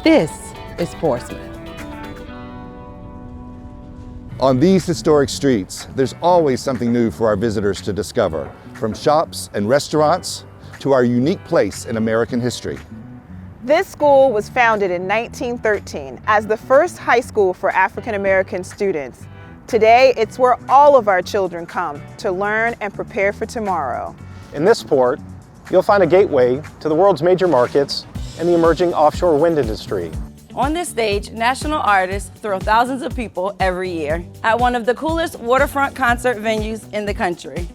This is Portsmouth. On these historic streets, there's always something new for our visitors to discover, from shops and restaurants to our unique place in American history. This school was founded in 1913 as the first high school for African American students. Today, it's where all of our children come to learn and prepare for tomorrow. In this port, you'll find a gateway to the world's major markets and the emerging offshore wind industry. On this stage, national artists thrill thousands of people every year at one of the coolest waterfront concert venues in the country.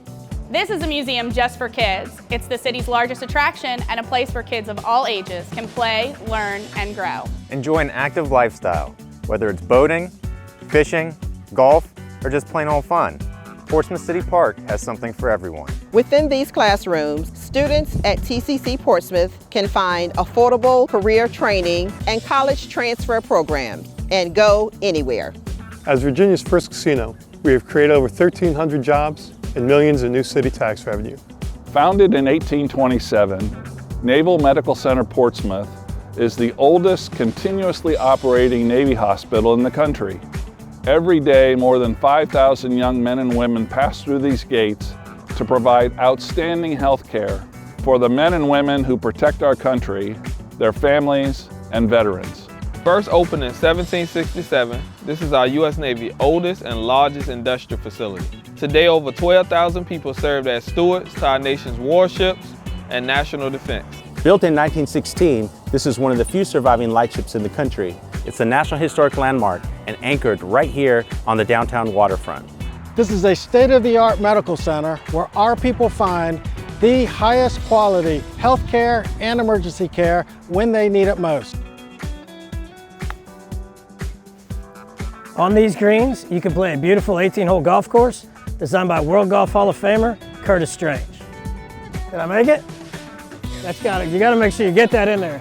This is a museum just for kids. It's the city's largest attraction and a place where kids of all ages can play, learn, and grow. Enjoy an active lifestyle, whether it's boating, fishing, golf, or just plain old fun. Portsmouth City Park has something for everyone. Within these classrooms, students at TCC Portsmouth can find affordable career training and college transfer programs and go anywhere. As Virginia's first casino, we have created over 1,300 jobs and millions in new city tax revenue. Founded in 1827, Naval Medical Center Portsmouth is the oldest continuously operating Navy hospital in the country. Every day, more than 5,000 young men and women pass through these gates to provide outstanding health care for the men and women who protect our country, their families, and veterans. First opened in 1767, this is our U.S. Navy oldest and largest industrial facility. Today, over 12,000 people served as stewards to our nation's warships and national defense. Built in 1916, this is one of the few surviving lightships in the country. It's a National Historic Landmark and anchored right here on the downtown waterfront. This is a state-of-the-art medical center where our people find the highest quality health care and emergency care when they need it most. On these greens, you can play a beautiful 18-hole golf course designed by World Golf Hall of Famer Curtis Strange. Did I make it? You gotta make sure you get that in there.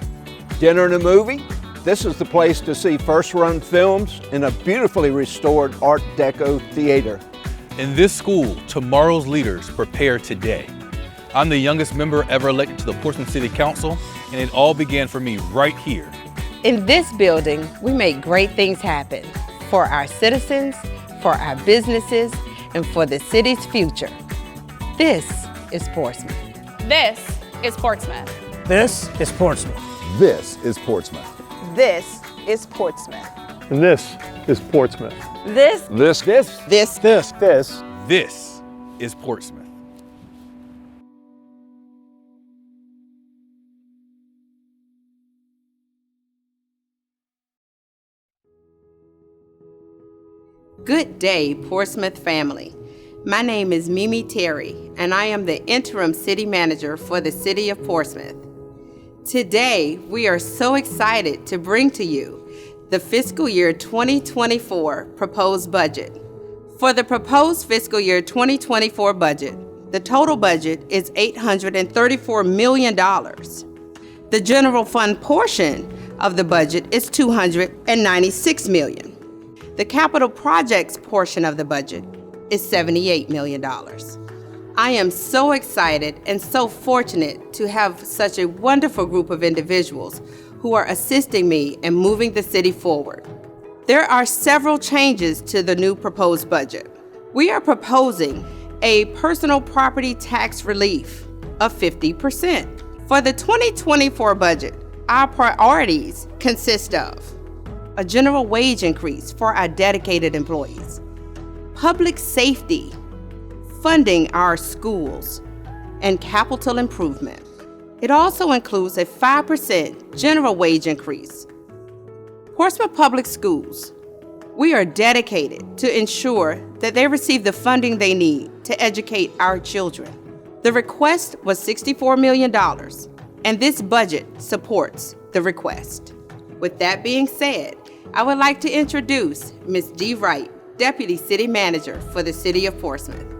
Dinner and a movie? This is the place to see first-run films in a beautifully restored Art Deco theater. In this school, tomorrow's leaders prepare today. I'm the youngest member ever elected to the Portsmouth City Council, and it all began for me right here. In this building, we make great things happen for our citizens, for our businesses, and for the city's future. This is Portsmouth. This is Portsmouth. This is Portsmouth. This is Portsmouth. This is Portsmouth. And this is Portsmouth. This is Portsmouth. Good day, Portsmouth family. My name is Mimi Terry, and I am the Interim City Manager for the City of Portsmouth. Today, we are so excited to bring to you the fiscal year 2024 proposed budget. For the proposed fiscal year 2024 budget, the total budget is $834 million. The general fund portion of the budget is $296 million. The capital projects portion of the budget is $78 million. I am so excited and so fortunate to have such a wonderful group of individuals who are assisting me in moving the city forward. There are several changes to the new proposed budget. We are proposing a personal property tax relief of 50%. For the 2024 budget, our priorities consist of a general wage increase for our dedicated employees, public safety, funding our schools, and capital improvement. It also includes a 5% general wage increase. Portsmouth Public Schools, we are dedicated to ensure that they receive the funding they need to educate our children. The request was $64 million, and this budget supports the request. With that being said, I would like to introduce Ms. Dee Wright, Deputy City Manager for the City of Portsmouth.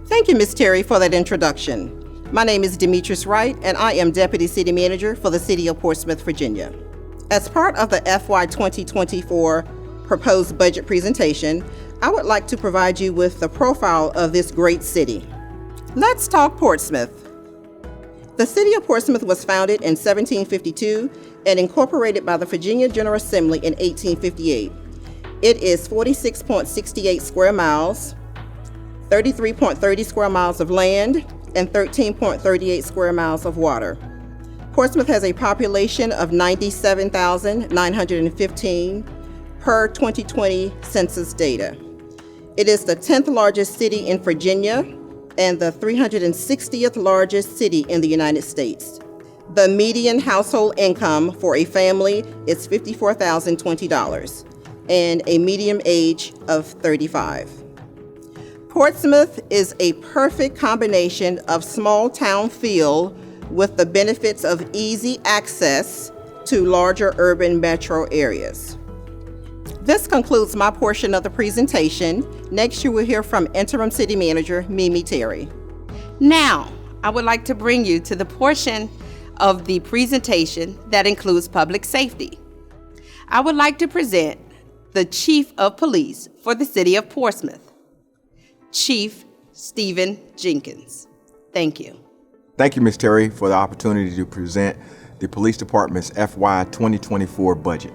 Thank you, Ms. Terry, for that introduction. My name is Demetrius Wright, and I am Deputy City Manager for the City of Portsmouth, Virginia. As part of the FY2024 proposed budget presentation, I would like to provide you with the profile of this great city. Let's talk Portsmouth. The City of Portsmouth was founded in 1752 and incorporated by the Virginia General Assembly in 1858. It is 46.68 square miles, 33.30 square miles of land, and 13.38 square miles of water. Portsmouth has a population of 97,915 per 2020 census data. It is the 10th largest city in Virginia and the 360th largest city in the United States. The median household income for a family is $54,020 and a median age of 35. Portsmouth is a perfect combination of small town feel with the benefits of easy access to larger urban metro areas. This concludes my portion of the presentation. Next, you will hear from Interim City Manager Mimi Terry. Now, I would like to bring you to the portion of the presentation that includes public safety. I would like to present the Chief of Police for the City of Portsmouth, Chief Stephen Jenkins. Thank you. Thank you, Ms. Terry, for the opportunity to present the Police Department's FY2024 budget.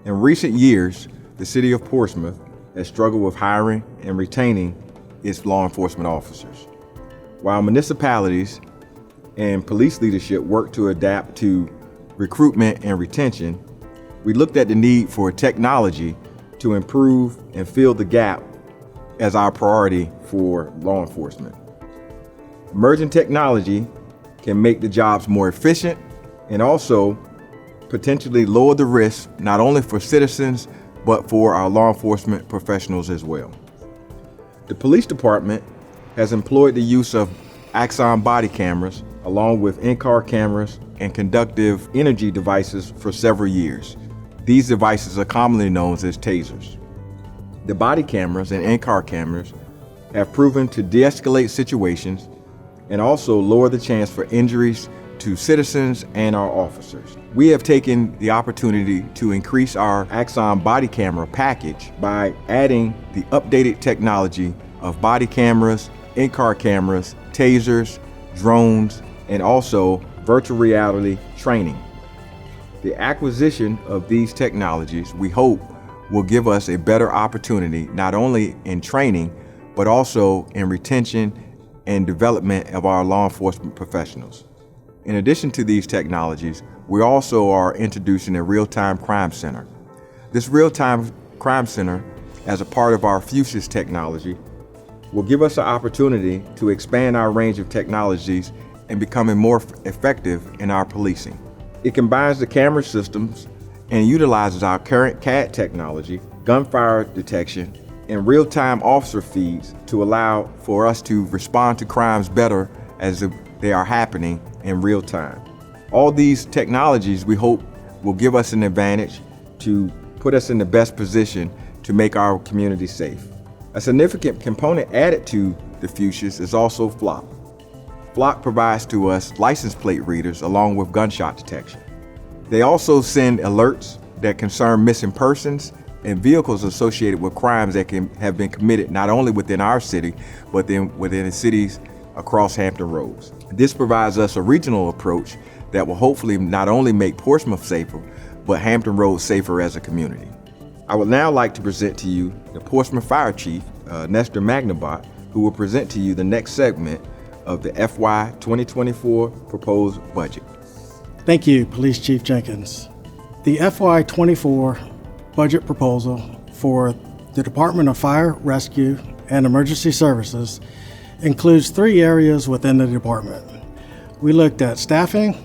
In recent years, the City of Portsmouth has struggled with hiring and retaining its law enforcement officers. While municipalities and police leadership work to adapt to recruitment and retention, we looked at the need for technology to improve and fill the gap as our priority for law enforcement. Emerging technology can make the jobs more efficient and also potentially lower the risk not only for citizens but for our law enforcement professionals as well. The police department has employed the use of Axon body cameras along with in-car cameras and conductive energy devices for several years. These devices are commonly known as tasers. The body cameras and in-car cameras have proven to de-escalate situations and also lower the chance for injuries to citizens and our officers. We have taken the opportunity to increase our Axon body camera package by adding the updated technology of body cameras, in-car cameras, tasers, drones, and also virtual reality training. The acquisition of these technologies, we hope, will give us a better opportunity not only in training, but also in retention and development of our law enforcement professionals. In addition to these technologies, we also are introducing a real-time crime center. This real-time crime center, as a part of our Fuchsias technology, will give us an opportunity to expand our range of technologies and becoming more effective in our policing. It combines the camera systems and utilizes our current CAD technology, gunfire detection, and real-time officer feeds to allow for us to respond to crimes better as they are happening in real time. All these technologies, we hope, will give us an advantage to put us in the best position to make our community safe. A significant component added to the Fuchsias is also Flock. Flock provides to us license plate readers along with gunshot detection. They also send alerts that concern missing persons and vehicles associated with crimes that have been committed not only within our city, but then within the cities across Hampton Roads. This provides us a regional approach that will hopefully not only make Portsmouth safer, but Hampton Roads safer as a community. I would now like to present to you the Portsmouth Fire Chief, Nestor Magnabot, who will present to you the next segment of the FY 2024 proposed budget. Thank you, Police Chief Jenkins. The FY24 budget proposal for the Department of Fire, Rescue, and Emergency Services includes 3 areas within the department. We looked at staffing,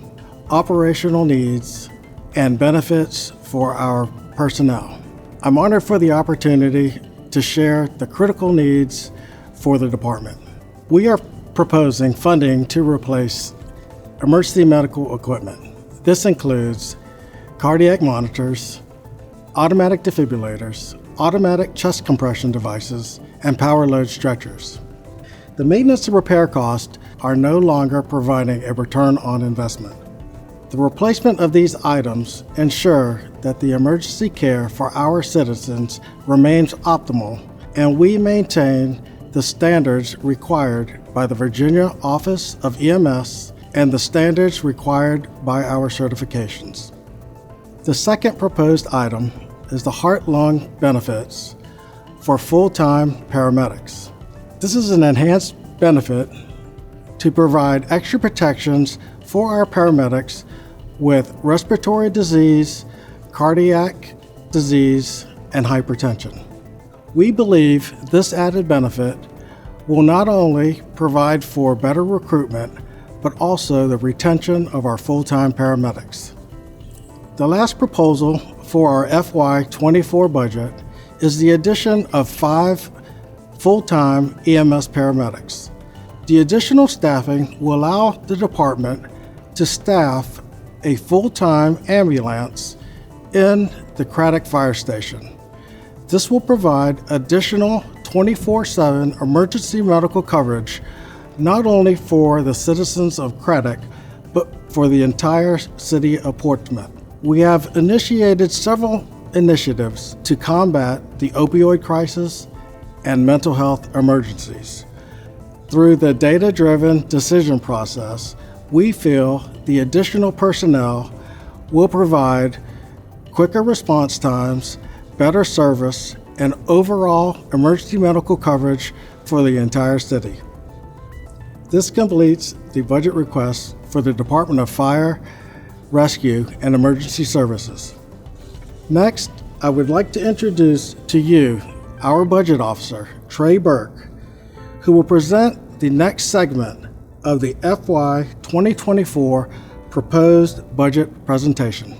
operational needs, and benefits for our personnel. I'm honored for the opportunity to share the critical needs for the department. We are proposing funding to replace emergency medical equipment. This includes cardiac monitors, automatic defibrillators, automatic chest compression devices, and power load stretchers. The maintenance and repair costs are no longer providing a return on investment. The replacement of these items ensure that the emergency care for our citizens remains optimal, and we maintain the standards required by the Virginia Office of EMS and the standards required by our certifications. The second proposed item is the heart-lung benefits for full-time paramedics. This is an enhanced benefit to provide extra protections for our paramedics with respiratory disease, cardiac disease, and hypertension. We believe this added benefit will not only provide for better recruitment, but also the retention of our full-time paramedics. The last proposal for our FY24 budget is the addition of 5 full-time EMS paramedics. The additional staffing will allow the department to staff a full-time ambulance in the Craddock Fire Station. This will provide additional 24/7 emergency medical coverage not only for the citizens of Craddock, but for the entire city of Portsmouth. We have initiated several initiatives to combat the opioid crisis and mental health emergencies. Through the data-driven decision process, we feel the additional personnel will provide quicker response times, better service, and overall emergency medical coverage for the entire city. This completes the budget request for the Department of Fire, Rescue, and Emergency Services. Next, I would like to introduce to you our budget officer, Trey Burke, who will present the next segment of the FY 2024 proposed budget presentation.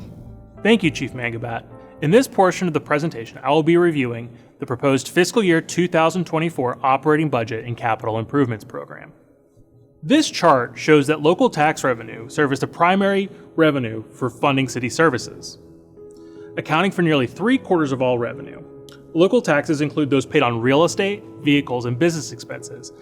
Thank you, Chief Mangabat. In this portion of the presentation, I will be reviewing the proposed fiscal year 2024 operating budget and capital improvements program. This chart shows that local tax revenue serves as the primary revenue for funding city services. Accounting for nearly 3/4 of all revenue, local taxes include those paid on real estate, vehicles, and business expenses,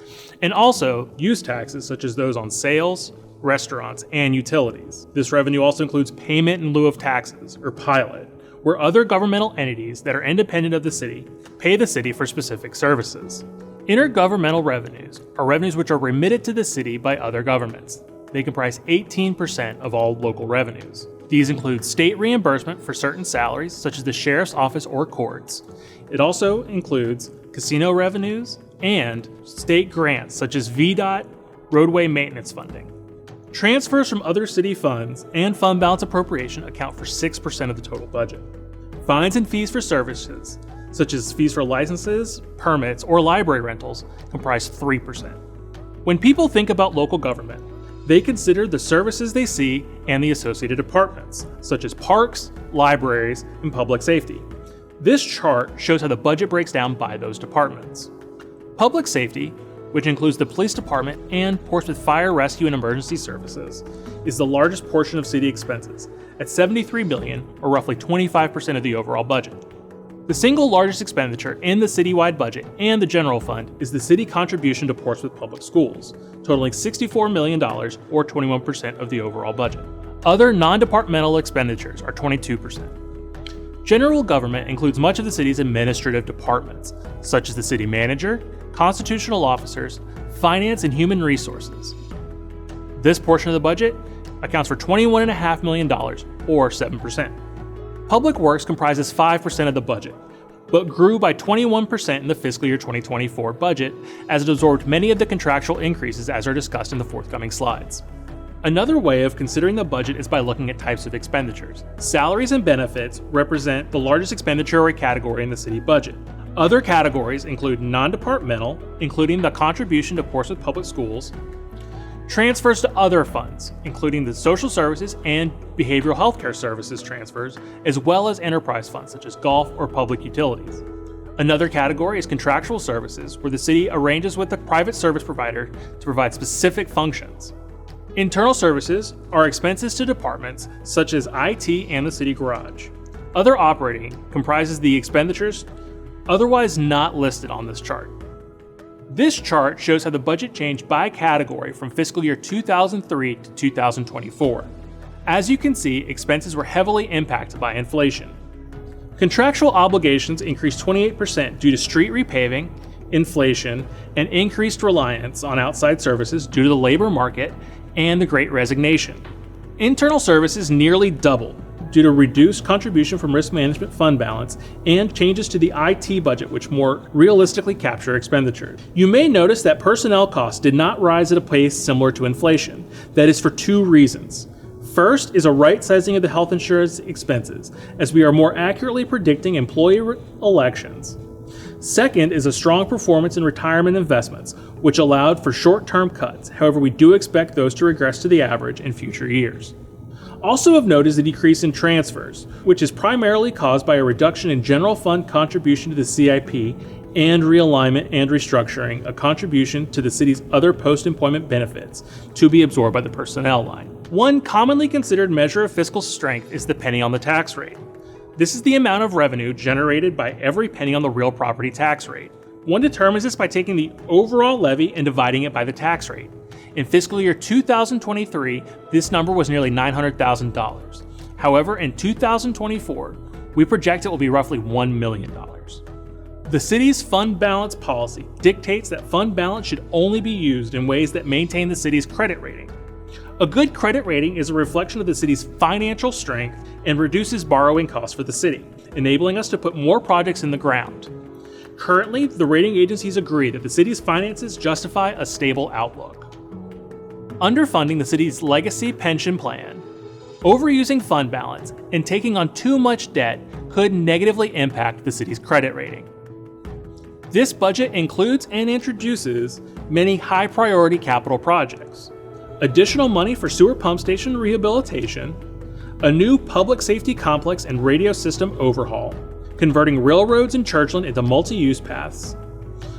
and also use taxes such as those on sales, restaurants, and utilities. This revenue also includes payment in lieu of taxes, or pilot, where other governmental entities that are independent of the city pay the city for specific services. Intergovernmental revenues are revenues which are remitted to the city by other governments. They comprise 18% of all local revenues. These include state reimbursement for certain salaries, such as the sheriff's office or courts. It also includes casino revenues and state grants, such as VDOT roadway maintenance funding. Transfers from other city funds and fund balance appropriation account for 6% of the total budget. Fines and fees for services, such as fees for licenses, permits, or library rentals, comprise 3%. When people think about local government, they consider the services they see and the associated departments, such as parks, libraries, and public safety. This chart shows how the budget breaks down by those departments. Public safety, which includes the police department and Portsmouth Fire, Rescue, and Emergency Services, is the largest portion of city expenses at $73 million, or roughly 25% of the overall budget. The single largest expenditure in the citywide budget and the general fund is the city contribution to Portsmouth Public Schools, totaling $64 million, or 21% of the overall budget. Other non-departmental expenditures are 22%. General government includes much of the city's administrative departments, such as the city manager, constitutional officers, finance, and human resources. This portion of the budget accounts for $21.5 million, or 7%. Public Works comprises 5% of the budget, but grew by 21% in the fiscal year 2024 budget as it absorbed many of the contractual increases as are discussed in the forthcoming slides. Another way of considering the budget is by looking at types of expenditures. Salaries and benefits represent the largest expenditure category in the city budget. Other categories include non-departmental, including the contribution to Portsmouth Public Schools, transfers to other funds, including the social services and behavioral health care services transfers, as well as enterprise funds such as golf or public utilities. Another category is contractual services, where the city arranges with a private service provider to provide specific functions. Internal services are expenses to departments such as IT and the city garage. Other operating comprises the expenditures otherwise not listed on this chart. This chart shows how the budget changed by category from fiscal year 2003 to 2024. As you can see, expenses were heavily impacted by inflation. Contractual obligations increased 28% due to street repaving, inflation, and increased reliance on outside services due to the labor market and the Great Resignation. Internal services nearly doubled due to reduced contribution from risk management fund balance and changes to the IT budget, which more realistically capture expenditures. You may notice that personnel costs did not rise at a pace similar to inflation. That is for two reasons. First is a right sizing of the health insurance expenses, as we are more accurately predicting employee elections. Second is a strong performance in retirement investments, which allowed for short-term cuts. However, we do expect those to regress to the average in future years. Also of note is the decrease in transfers, which is primarily caused by a reduction in general fund contribution to the CIP and realignment and restructuring, a contribution to the city's other post-employment benefits to be absorbed by the personnel line. One commonly considered measure of fiscal strength is the penny on the tax rate. This is the amount of revenue generated by every penny on the real property tax rate. One determines this by taking the overall levy and dividing it by the tax rate. In fiscal year 2023, this number was nearly $900,000. However, in 2024, we project it will be roughly $1 million. The city's fund balance policy dictates that fund balance should only be used in ways that maintain the city's credit rating. A good credit rating is a reflection of the city's financial strength and reduces borrowing costs for the city, enabling us to put more projects in the ground. Currently, the rating agencies agree that the city's finances justify a stable outlook. Underfunding the city's legacy pension plan, overusing fund balance, and taking on too much debt could negatively impact the city's credit rating. This budget includes and introduces many high-priority capital projects. Additional money for sewer pump station rehabilitation, a new public safety complex and radio system overhaul, converting railroads in Churchland into multi-use paths,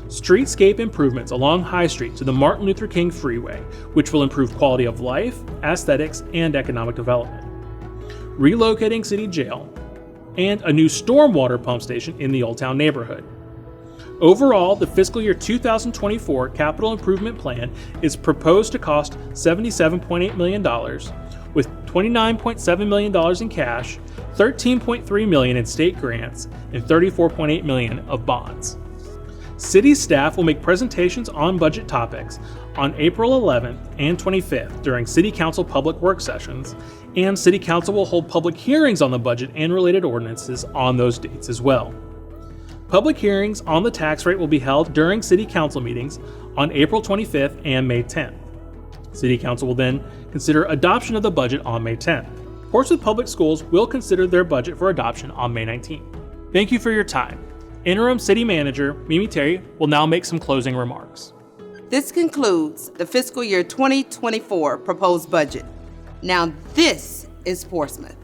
streetscape improvements along High Street to the Martin Luther King Freeway, which will improve quality of life, aesthetics, and economic development, relocating City Jail, and a new stormwater pump station in the Old Town neighborhood. Overall, the fiscal year 2024 capital improvement plan is proposed to cost $77.8 million, with $29.7 million in cash, $13.3 million in state grants, and $34.8 million of bonds. City staff will make presentations on budget topics on April 11th and 25th during City Council public work sessions, and City Council will hold public hearings on the budget and related ordinances on those dates as well. Public hearings on the tax rate will be held during City Council meetings on April 25th and May 10th. City Council will then consider adoption of the budget on May 10th. Portsmouth Public Schools will consider their budget for adoption on May 19th. Thank you for your time. Interim City Manager Mimi Terry will now make some closing remarks. This concludes the fiscal year 2024 proposed budget. Now this is Portsmouth.